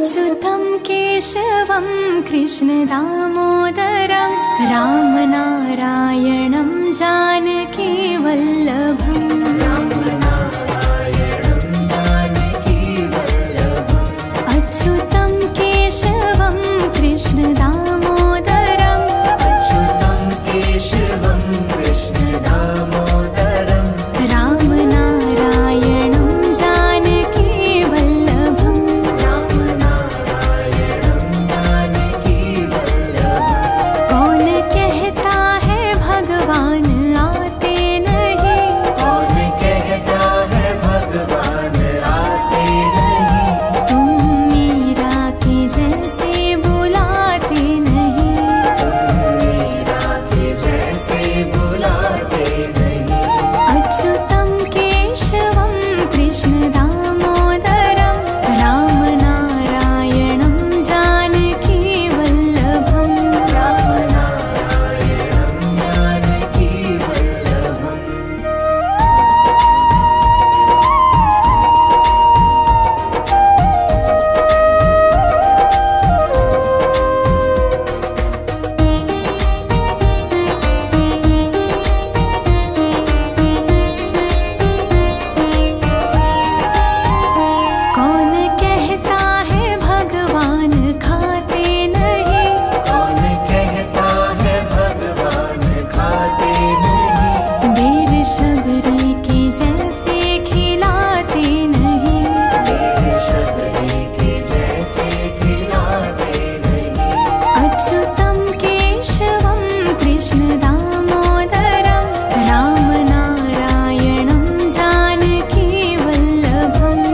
अच्युतं केशवं कृष्णदामोदरं रामनारायणं जानकीवल्लभम् अच्युतं केशवं कृष्णदामोदरं रामनारायणं जानकीवल्लभम् कौन कहता है भगवान आते नहीं तुम मीरा के जैसे बुलाते नहीं अच्युतं केशवं कृष्णदामोदरं रामनारायणं जानकीवल्लभम् कौन कहता है भगवान खाते नहीं बेर शबरी के जैसे खिलाते नहीं अच्युतं केशवं कृष्णदामोदरं रामनारायणं जानकीवल्लभम्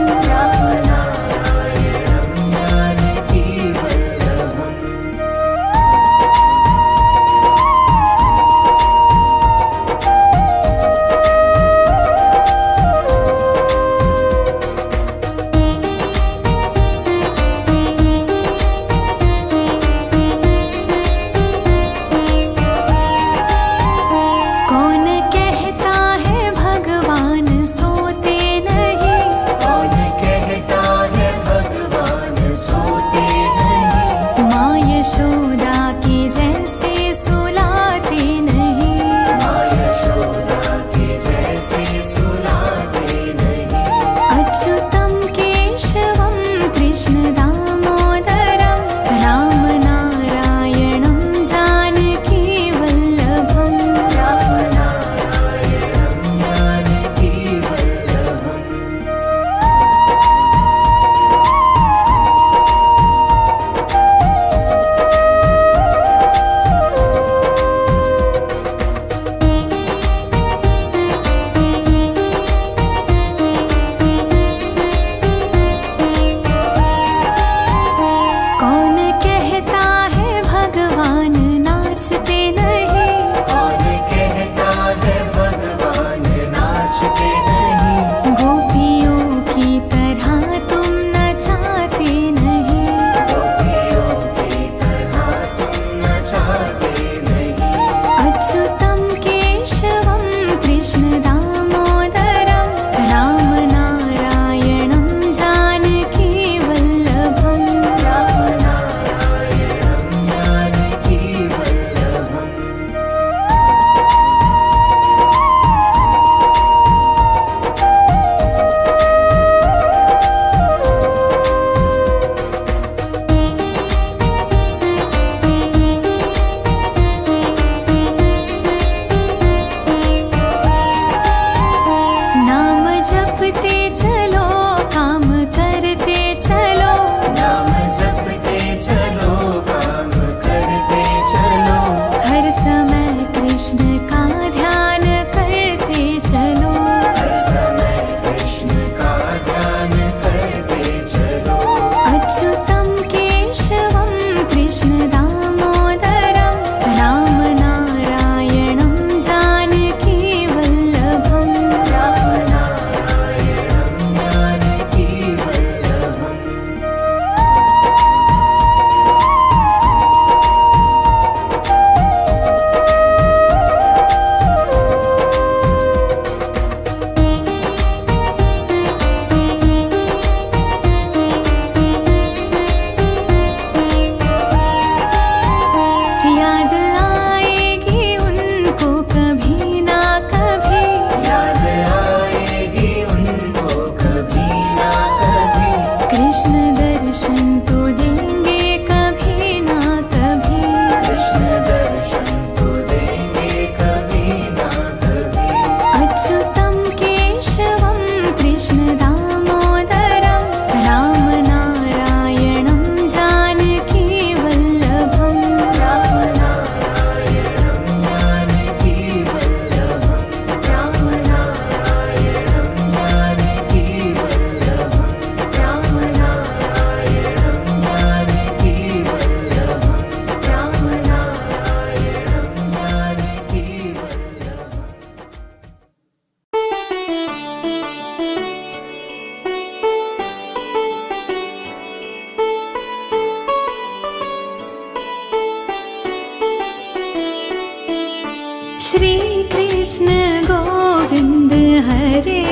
श्री कृष्ण गोविंद हरे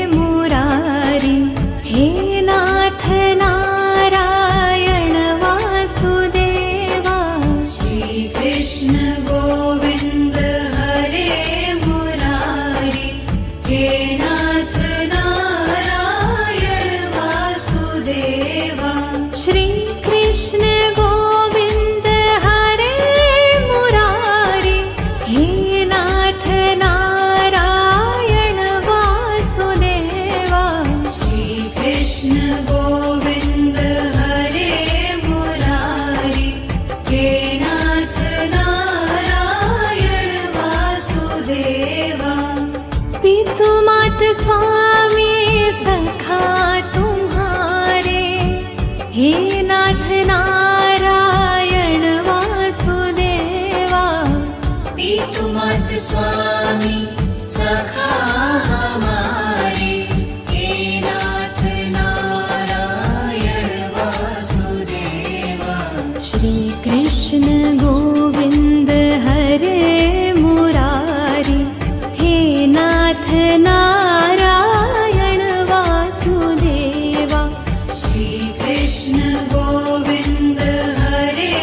मुरारी, हे नाथ नारायण वासुदेवा। श्री कृष्ण गोविंद हरे मुरारी, हे नाथ नारायण वासुदेवा। श्री कृष्ण गोविंद हरे मुरारी, हे नाथ नारायण वासुदेवा। श्री कृष्ण गोविंद हरे मुरारी, हे नाथ नारायण वासुदेवा। पितु मात स्वामी सखा तुम्हारे, हे नाथ नारायण वासुदेवा। पितु मात स्वामी सखा हमारे, हे नाथ नारायण वासुदेवा। श्री कृष्ण गोविंद हरे मुरारी, हे नाथ नारायण वासुदेवा। श्री कृष्ण गोविंद हरे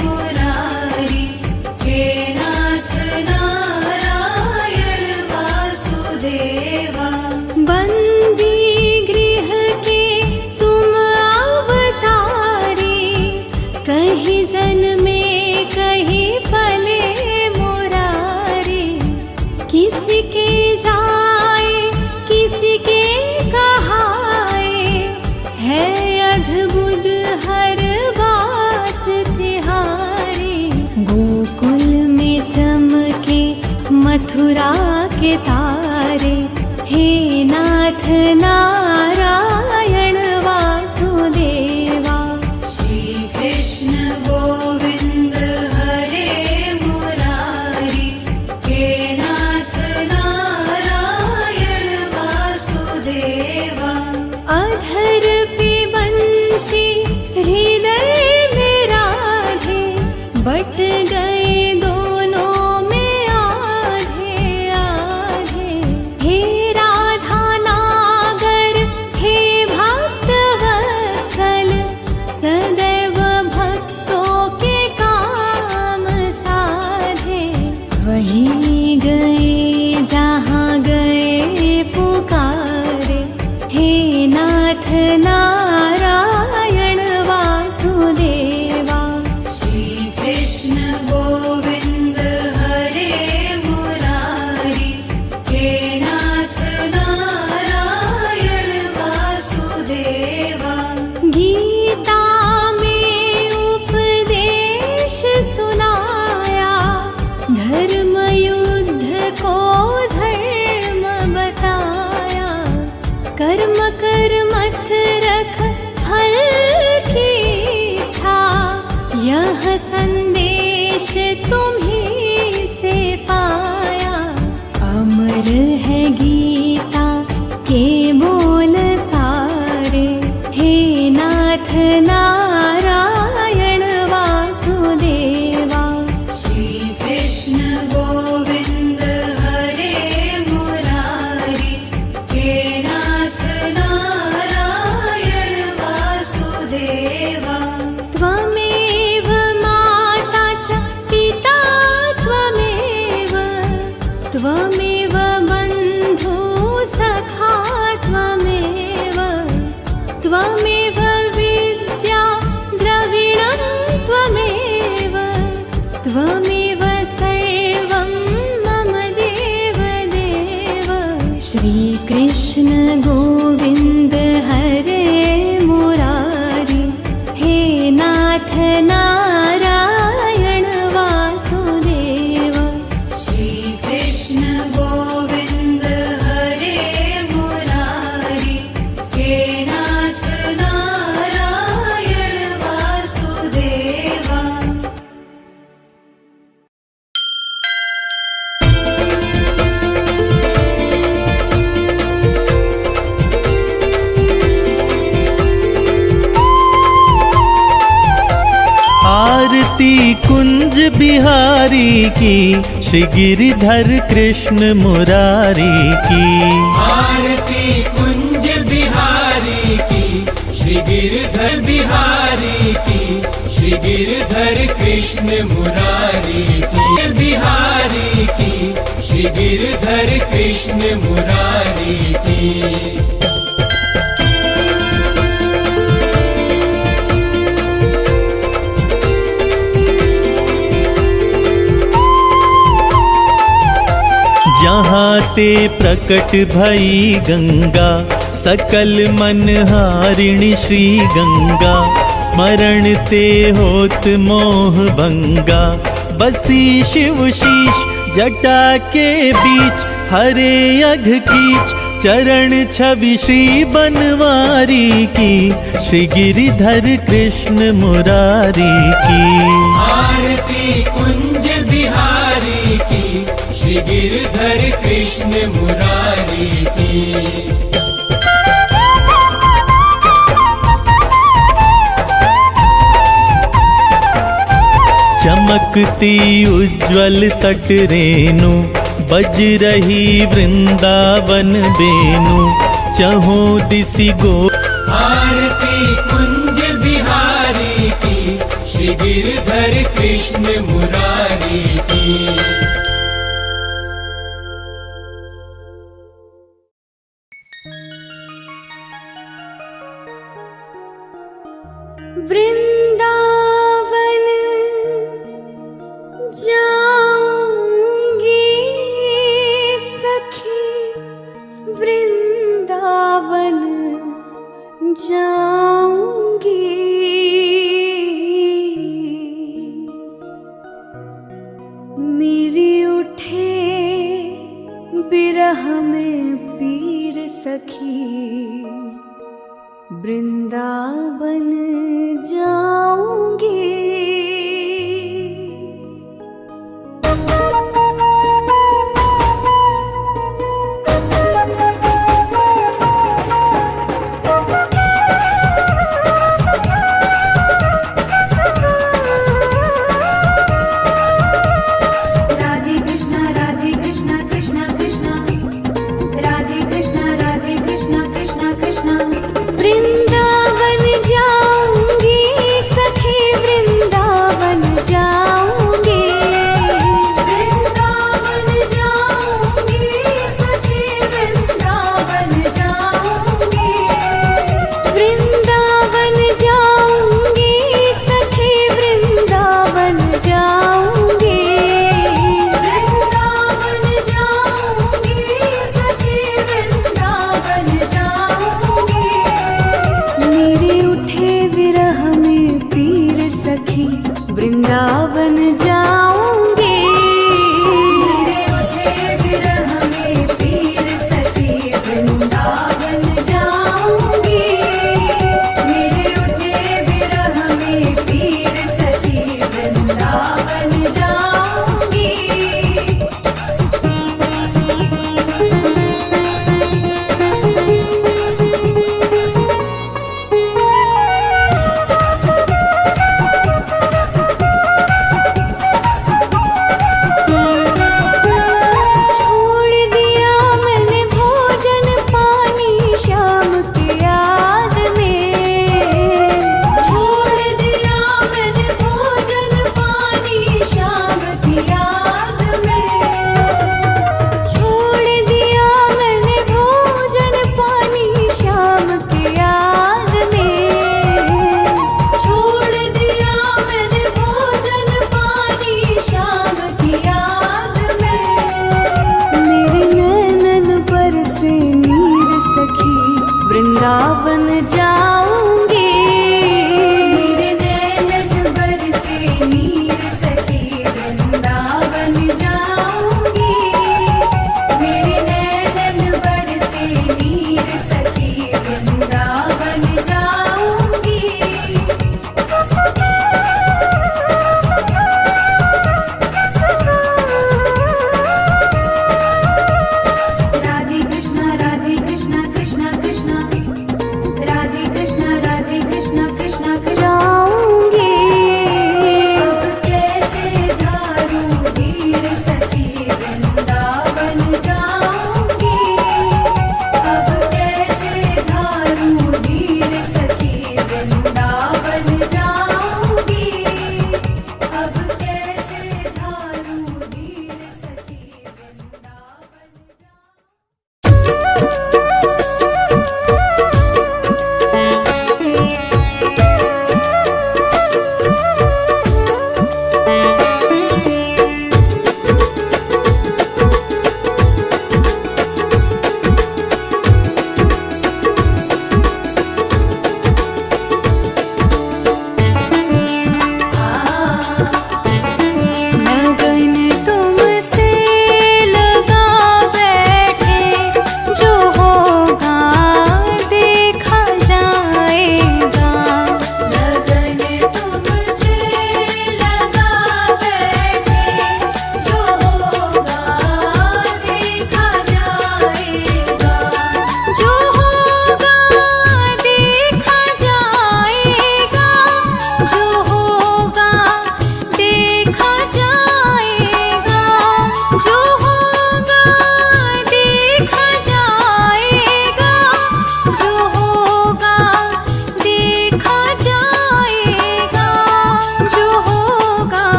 मुरारी, हे नाथ नारायण वासुदेवा। बंदी गृह के तुम अवतारी, कहीं जन्मे कहीं पले मुरारी। किसी के जाए किसी के कहाए, है अद्भुत हर बात तिहारी। गोकुल में चमके मथुरा के तारे, हे नाथ नारायण वासुदेवा। श्री कृष्ण गोविंद हरे मुरारी, हे नाथ नारायण वासुदेवा। अधर पे बंशी हृदय में राधे, बट गए दोनों में आधे आधे। हे राधा नागर, हे भक्त वत्सल, सदैव भक्तों के काम साधे। वही गए जहाँ गए पुकारे, हे नाथ नारायण वासुदेवा। श्री कृष्ण गोविंद हरे मुरारी, हे नाथ नारायण वासुदेवा। गीता में उपदेश सुनाया, धर्म युद्ध को धर्म बताया। कर्म कर मत रख फल की इच्छा, यह संदेश तुम्हीं से पाया। अमर है गीता के बोल सारे, हे नाथ नारायण वासुदेवा। श्री कृष्ण गोविंद हरे मुरारी, हे नाथ नारायण वासुदेवा। त्वमेव माता च पिता त्वमेव, त्वमेव बन्धु सखा त्वमेव। त्वमेव विद्या द्रविणं त्वमेव, त्वमेव सर्वं मम देव देव। श्री कृष्ण गोविंद हरे मुरारी, हे नाथ आरती कुंज बिहारी की, श्री गिरिधर कृष्ण मुरारी की। आरती कुंज बिहारी की, श्री गिरधर बिहारी की, श्री गिरधर कृष्ण मुरारी की। बिहारी की, श्री गिरधर कृष्ण मुरारी की। जहाँ ते प्रकट भई गंगा, सकल मनहारिणी श्री गंगा। स्मरण ते होत मोह भंगा, बसी शिव शीश जटा के बीच। हरे अघ कीच चरण छवि श्री बनवारी की, श्री गिरिधर कृष्ण मुरारी की। आरती कुंज बिहारी की, श्री गिरधर कृष्ण मुरारी की। चमकती उज्ज्वल तट रेणु, बज रही वृंदावन बेनु। चहों दिसि गो आरती कुंज बिहारी की, श्री गिरधर कृष्ण मुरारी की। वृंदावन जाऊंगी सखी, वृंदावन जाऊंगी। मेरी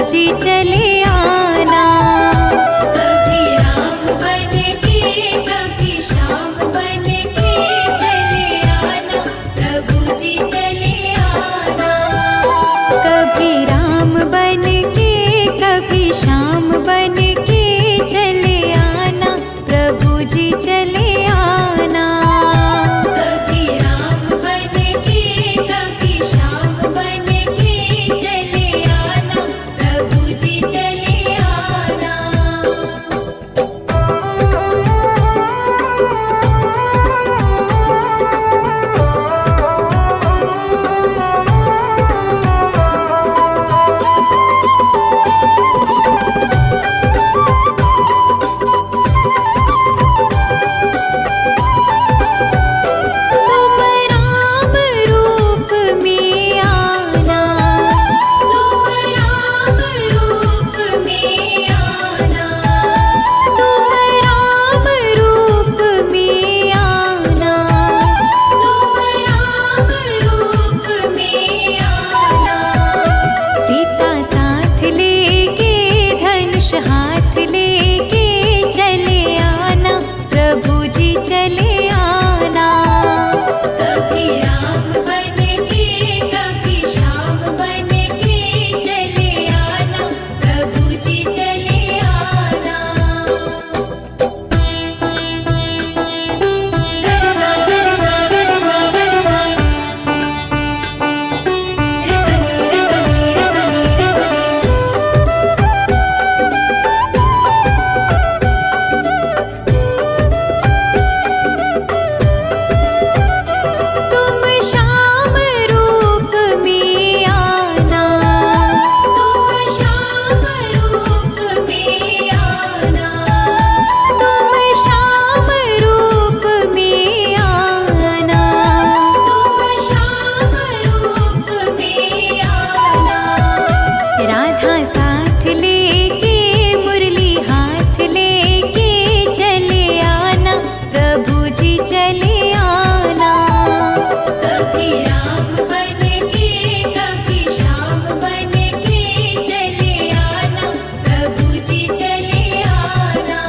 जी चले आना। कभी राम बन के कभी श्याम बन के चले आना, प्रभु जी चले आना। कभी राम बन के कभी श्याम बन के चले आना, प्रभु जी चले आना। कभी राम बन के कभी श्याम बन के चले आना, प्रभु जी चले आना। तुम राम रूप में आना, तुम राम रूप में आना, तुम राम रूप में आना। तुम राम रूप में आना। सीता साथ लेके धनुष हाथ लेके चले आना, प्रभु जी चले आना। कभी राम बन के कभी श्याम बन के चले आना, प्रभु जी चले आना। तुम श्याम रूप में आना, तुम श्याम रूप में आना, तुम श्याम रूप में आना। तुम श्याम रूप में आना। राधा साथ लेके मुरली हाथ लेके चले आना, प्रभु जी चले आना। कभी राम बन के कभी श्याम बन के चले आना, प्रभु जी चले आना।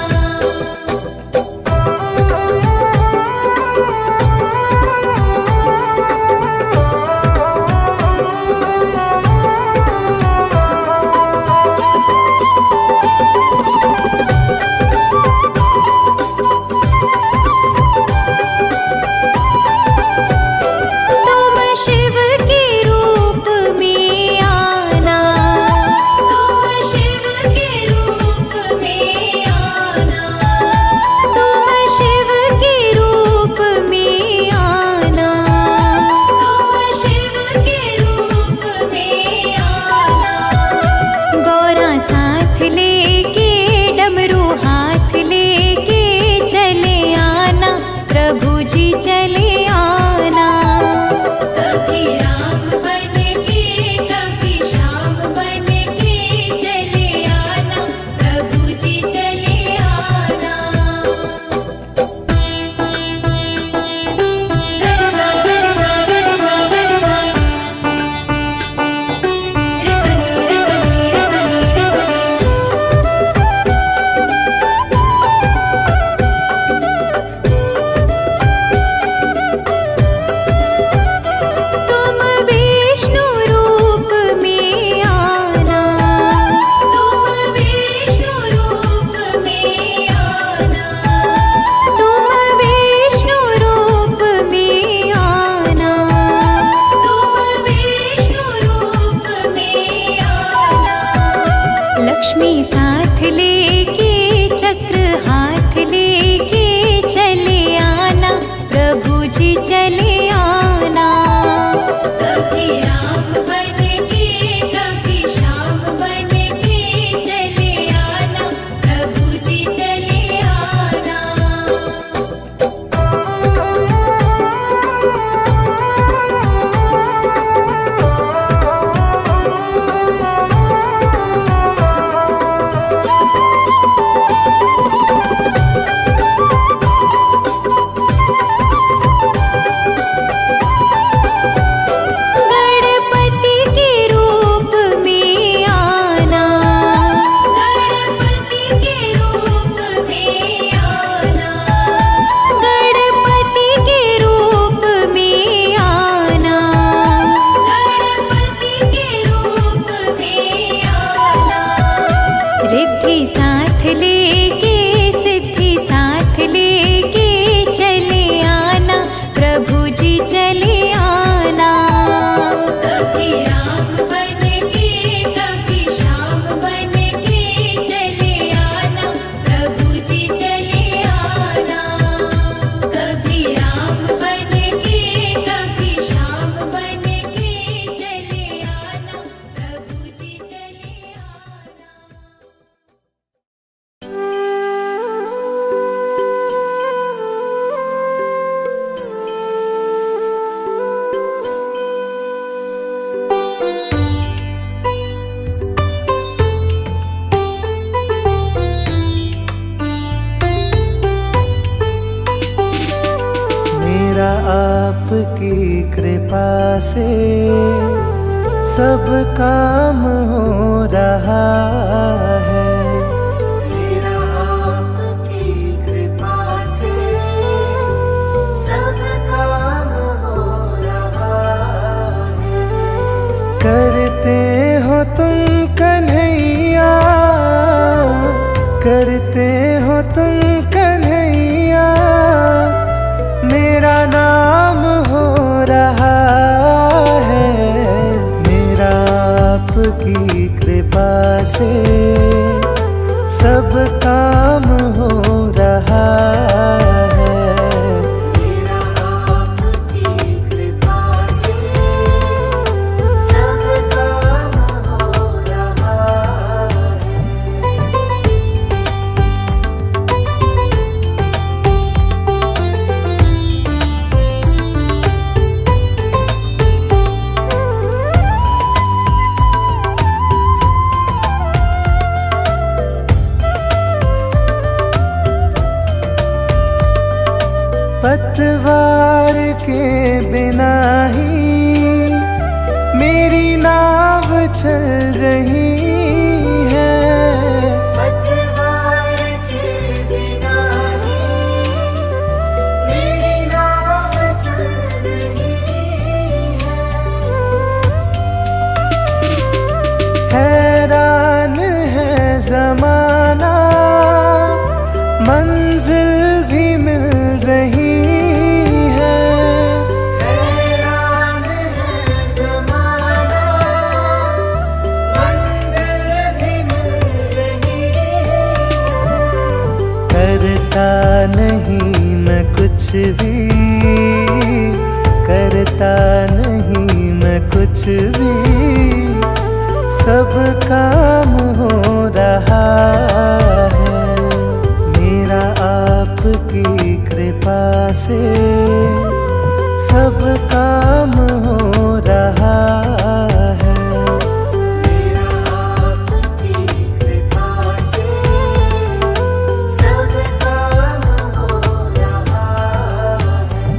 तुम शिव के रूप में आना, तुम शिव के रूप में आना, तुम शिव के रूप में आना। तुम शिव के रूप में आना। गौरा साथ लेके डमरू हाथ लेके चले आना, प्रभु जी चले आना। कभी राम बन के कभी श्याम बन के चले आना, प्रभु जी चले आना। तुम विष्णु रूप में आना, तुम विष्णु रूप में आना, तुम विष्णु रूप में आना। तुम विष्णु रूप में आना। लक्ष्मी साथ लेके चक्र हाथ लेके चले आना, प्रभु जी चले आना। कभी राम बन के कभी श्याम बन के चले आना, प्रभु जी चले आना। से सब काम हो रहा है। मेरा आपकी कृपा से सब काम हो रहा है। करते हो तुम कन्हैया, करते हो तुम कन्हैया, मेरा नाम हो रहा है। मेरा आपकी कृपा से सब काम हो रहा है। मेरा आपकी कृपा से सब काम हो रहा है। पतवार के बिना ही मेरी नाव चल रही है। पतवार के बिना ही मेरी नाव चल रही है। हैरान है जमाना, मंजिल भी मिल रही है। हैरान है ज़माना, मंजिल भी मिल रही है। करता नहीं मैं कुछ भी, करता नहीं मैं कुछ भी, सब काम हो रहा है। मेरा आपकी कृपा से सब काम हो रहा है। मेरा आपकी कृपा से सब काम हो रहा है।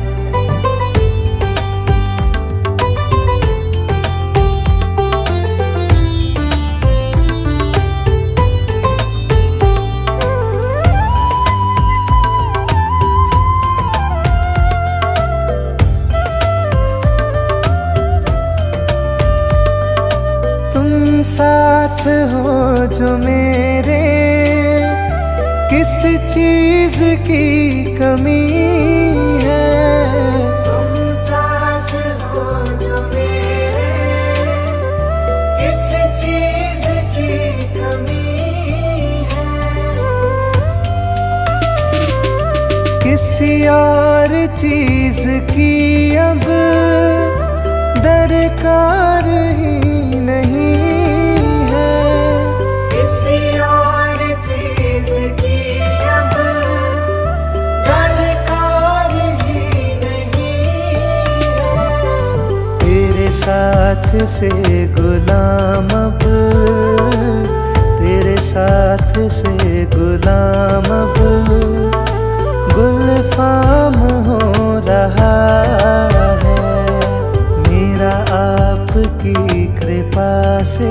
तुम साथ हो जो मेरे, किस चीज की कमी है। तुम साथ हो जो मेरे, किस चीज़ की कमी है। किसी और चीज की अब दरकार ही नहीं है। किसी और चीज़ की अब दरकार ही नहीं है। तेरे साथ से गुलाम अब, तेरे साथ से गुलाम अब गुलफाम हो रहा है। मेरा आपकी कृपा से